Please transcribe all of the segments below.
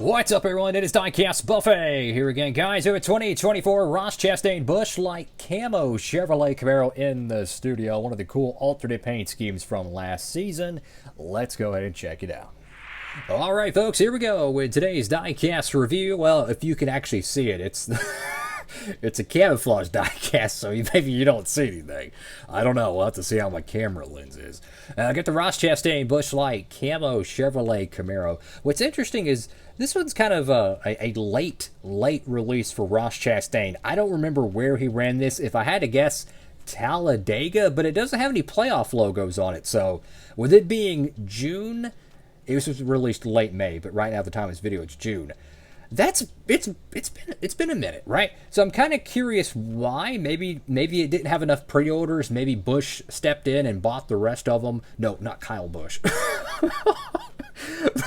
What's up, everyone? It is Diecastbuffet here again, guys. Here at 2024 Ross Chastain Busch Light Camo Chevrolet Camaro in the studio. One of the cool alternate paint schemes from last season. Let's go ahead and check it out. All right, folks, here we go with today's diecast review. Well, if you can actually see it, it's it's a camouflage diecast, so maybe you don't see anything. I don't know. We'll have to see how my camera lens is. Get the Ross Chastain Busch Light Camo Chevrolet Camaro. What's interesting is this one's kind of a late release for Ross Chastain. I don't remember where he ran this. If I had to guess, Talladega, but it doesn't have any playoff logos on it. So with it being June, it was released late May, but right now at the time of this video, it's June. It's been a minute, right? So I'm kind of curious why. Maybe it didn't have enough pre-orders. Maybe Busch stepped in and bought the rest of them. No, not Kyle Busch.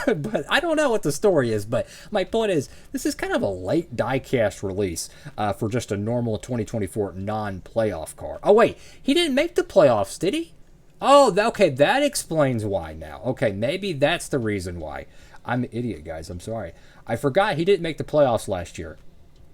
But I don't know what the story is. But my point is, this is kind of a late diecast release for just a normal 2024 non-playoff car. Oh wait, he didn't make the playoffs, did he? Oh, okay, that explains why now. Okay, maybe that's the reason why. I'm an idiot, guys. I'm sorry. I forgot he didn't make the playoffs last year.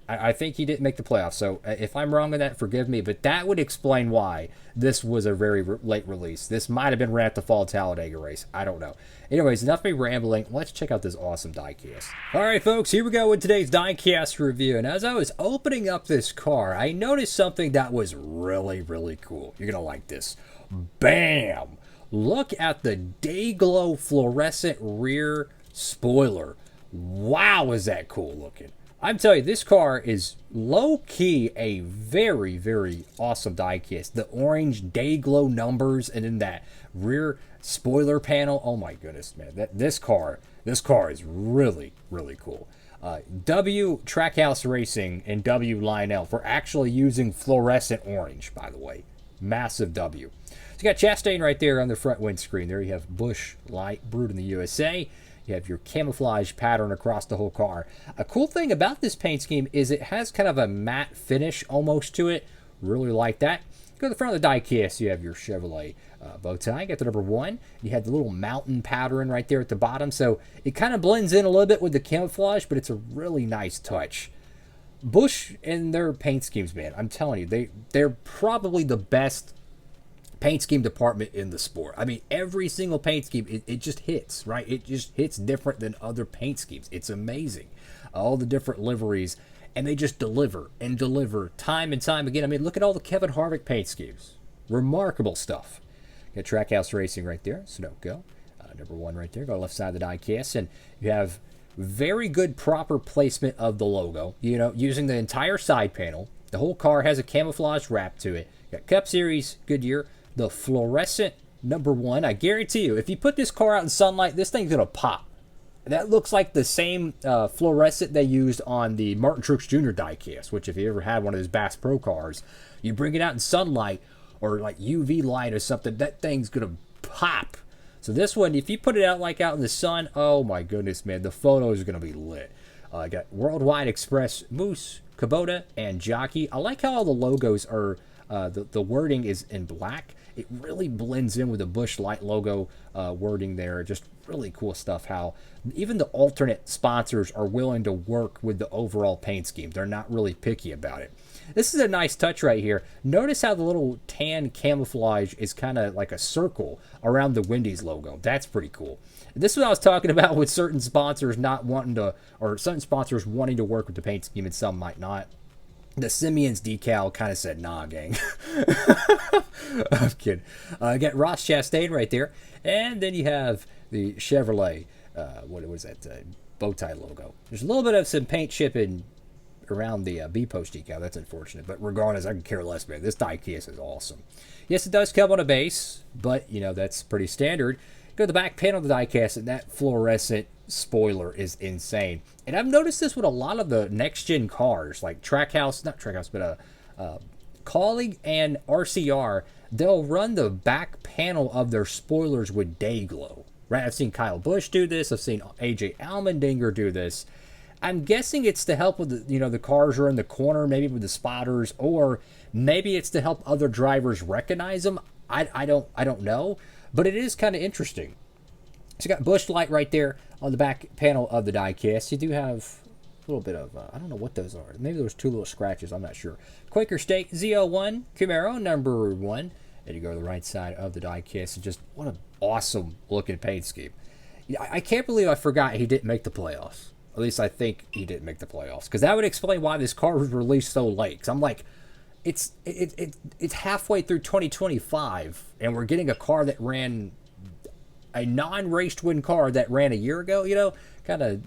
I think he didn't make the playoffs. So if I'm wrong on that, forgive me. But that would explain why this was a very late release. This might have been right at the fall Talladega race. I don't know. Anyways, enough of me rambling. Let's check out this awesome diecast. All right, folks, here we go with today's diecast review. And as I was opening up this car, I noticed something that was really cool. You're going to like this. Bam! Look at the day-glow fluorescent rear spoiler. Wow, is that cool looking. I'm telling you, this car is low-key a very awesome diecast. The orange day-glow numbers and then that rear spoiler panel. Oh my goodness, man. This car is really cool. W Trackhouse Racing and W Lionel for actually using fluorescent orange, by the way. Massive W. So you got Chastain right there on the front windscreen. There you have Busch Light, brewed in the USA. You have your camouflage pattern across the whole car. A cool thing about this paint scheme is it has kind of a matte finish almost to it. Really like that. Go to the front of the diecast. You have your Chevrolet bow tie. Got the number 1. You have the little mountain pattern right there at the bottom. So it kind of blends in a little bit with the camouflage, but it's a really nice touch. Busch and their paint schemes, man, I'm telling you, they're probably the best paint scheme department in the sport. I mean, every single paint scheme, it just hits, right? It just hits different than other paint schemes. It's amazing. All the different liveries, and they just deliver and deliver time and time again. I mean, look at all the Kevin Harvick paint schemes. Remarkable stuff. Got Trackhouse Racing right there. Sunoco, number 1 right there. Go left side of the diecast, and you have very good proper placement of the logo. You know, using the entire side panel. The whole car has a camouflage wrap to it. Got Cup Series, Goodyear. The fluorescent number 1. I guarantee you, if you put this car out in sunlight, this thing's going to pop. That looks like the same fluorescent they used on the Martin Truex Jr. diecast, which if you ever had one of those Bass Pro cars, you bring it out in sunlight or like UV light or something, that thing's going to pop. So this one, if you put it out like out in the sun, oh my goodness, man, the photos are going to be lit. I got Worldwide Express, Moose, Kubota, and Jockey. I like how all the logos are, the wording is in black. It really blends in with the Busch Light logo wording there. Just really cool stuff how even the alternate sponsors are willing to work with the overall paint scheme. They're not really picky about it. This is a nice touch right here. Notice how the little tan camouflage is kind of like a circle around the Wendy's logo. That's pretty cool. This is what I was talking about with certain sponsors not wanting to, or certain sponsors wanting to work with the paint scheme and some might not. The Simeon's decal kind of said, nah, gang. I'm kidding. Got Ross Chastain right there. And then you have the Chevrolet, what was that, bow tie logo. There's a little bit of some paint chipping around the B post decal. That's unfortunate. But regardless, I can care less, man. This diecast is awesome. Yes, it does come on a base, but, you know, that's pretty standard. Go to the back panel of the diecast, and that fluorescent spoiler is insane. And I've noticed this with a lot of the next-gen cars, like Trackhouse, not Trackhouse, but Colleague and RCR. They'll run the back panel of their spoilers with day glow. Right? I've seen Kyle Busch do this. I've seen AJ Allmendinger do this. I'm guessing it's to help with the, the cars are in the corner, maybe with the spotters, or maybe it's to help other drivers recognize them. I don't know, but it is kind of interesting. So you got Busch light right there on the back panel of the diecast. You do have a little bit of, I don't know what those are. Maybe there was 2 little scratches. I'm not sure. Quaker State Z01 Camaro number 1. And you go to the right side of the diecast. And just what an awesome looking paint scheme. I can't believe I forgot he didn't make the playoffs. At least I think he didn't make the playoffs. Because that would explain why this car was released so late. Because I'm like, it's halfway through 2025. And we're getting a car that ran a non-raced win car that ran a year ago, kind of,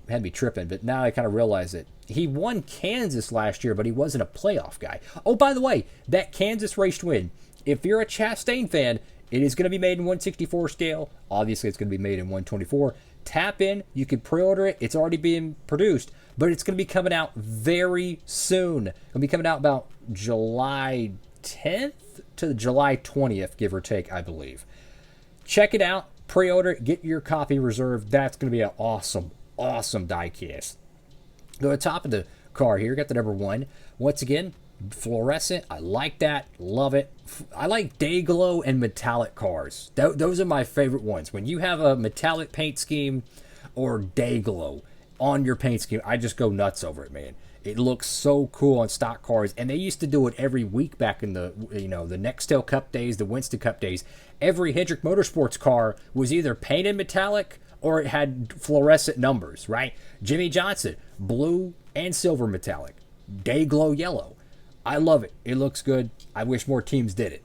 had me tripping. But now I kind of realize that he won Kansas last year, but he wasn't a playoff guy. Oh, by the way, that Kansas raced win, if you're a Chastain fan, it is going to be made in 164 scale. Obviously, it's going to be made in 124. Tap in. You can pre-order it. It's already being produced, but it's going to be coming out very soon. It'll be coming out about July 10th to July 20th, give or take, I believe. Check it out. Pre-order it. Get your copy reserved. That's going to be an awesome, awesome diecast. Go to the top of the car here. Got the number 1. Once again, fluorescent. I like that. Love it. I like day glow and metallic cars. Those are my favorite ones. When you have a metallic paint scheme or day glow on your paint scheme, I just go nuts over it, man. It looks so cool on stock cars, and they used to do it every week back in the the Nextel Cup days, the Winston Cup days. Every Hendrick Motorsports car was either painted metallic or it had fluorescent numbers, right? Jimmy Johnson, blue and silver metallic, day glow yellow. I love it. It looks good. I wish more teams did it.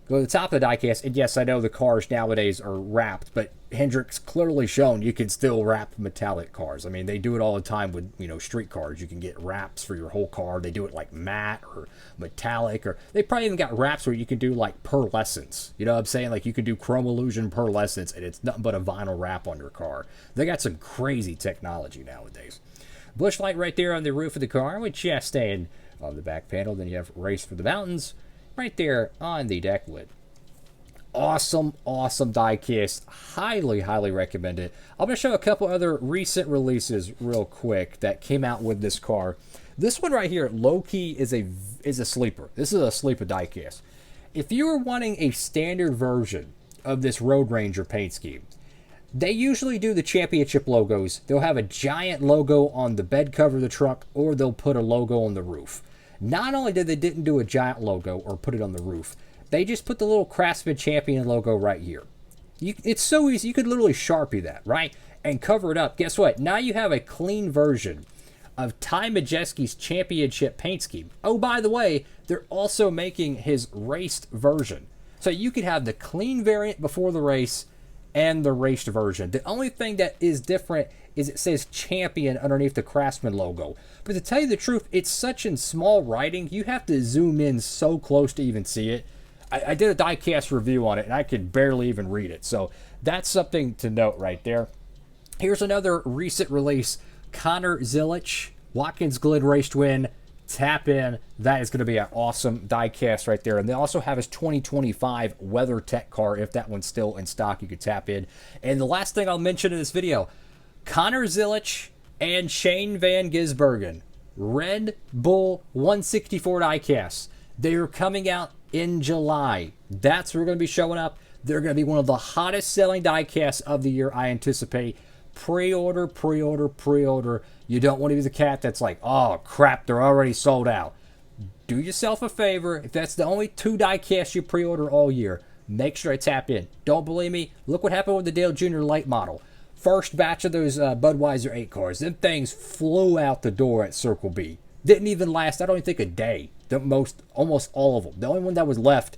Go to the top of the diecast, and yes, I know the cars nowadays are wrapped, but Hendrick's clearly shown you can still wrap metallic cars. I mean, they do it all the time with, street cars. You can get wraps for your whole car. They do it like matte or metallic, or they probably even got wraps where you can do like pearlescence. You know what I'm saying? Like you can do chrome illusion pearlescence, and it's nothing but a vinyl wrap on your car. They got some crazy technology nowadays. Busch light right there on the roof of the car with Chastain on the back panel. Then you have Race for the Mountains right there on the deck lid. Awesome, awesome diecast. Highly, highly recommend it. I'm going to show a couple other recent releases real quick that came out with this car. This one right here, low-key, is a sleeper. This is a sleeper diecast. If you are wanting a standard version of this Road Ranger paint scheme, they usually do the championship logos. They'll have a giant logo on the bed cover of the truck, or they'll put a logo on the roof. Not only did they didn't do a giant logo or put it on the roof, they just put the little Craftsman Champion logo right here. It's so easy. You could literally Sharpie that, right? And cover it up. Guess what? Now you have a clean version of Ty Majeski's championship paint scheme. Oh, by the way, they're also making his raced version. So you could have the clean variant before the race and the raced version. The only thing that is different is it says champion underneath the Craftsman logo. But to tell you the truth, it's such in small writing, you have to zoom in so close to even see it. I did a diecast review on it, and I could barely even read it. So that's something to note right there. Here's another recent release. Connor Zilic, Watkins Glen Raced Win. Tap in. That is going to be an awesome diecast right there. And they also have his 2025 WeatherTech car. If that one's still in stock, you could tap in. And the last thing I'll mention in this video, Connor Zilic and Shane Van Gisbergen, Red Bull 164 diecast. They are coming out in July. That's where we're going to be showing up. They're going to be one of the hottest selling diecasts of the year, I anticipate. Pre-order, pre-order, pre-order. You don't want to be the cat that's like, oh crap, they're already sold out. Do yourself a favor. If that's the only 2 diecasts you pre-order all year, make sure I tap in. Don't believe me? Look what happened with the Dale Jr. late model. First batch of those Budweiser 8 cars. Them things flew out the door at Circle B. Didn't even last, I don't even think, a day. Almost all of them. The only one that was left,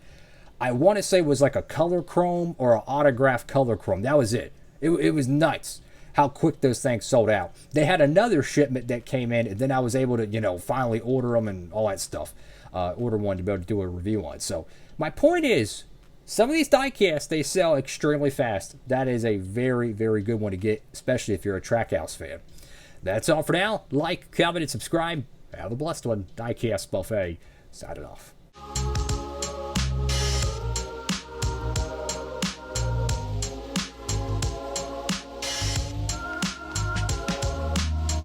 I want to say, was like a color chrome or an autograph color chrome. That was it. It was nuts how quick those things sold out. They had another shipment that came in, and then I was able to, finally order them and all that stuff. Order one to be able to do a review on. So my point is, some of these diecasts, they sell extremely fast. That is a very, very good one to get, especially if you're a Trackhouse fan. That's all for now. Like, comment, and subscribe. Have a blessed one. Diecastbuffet. Signing off.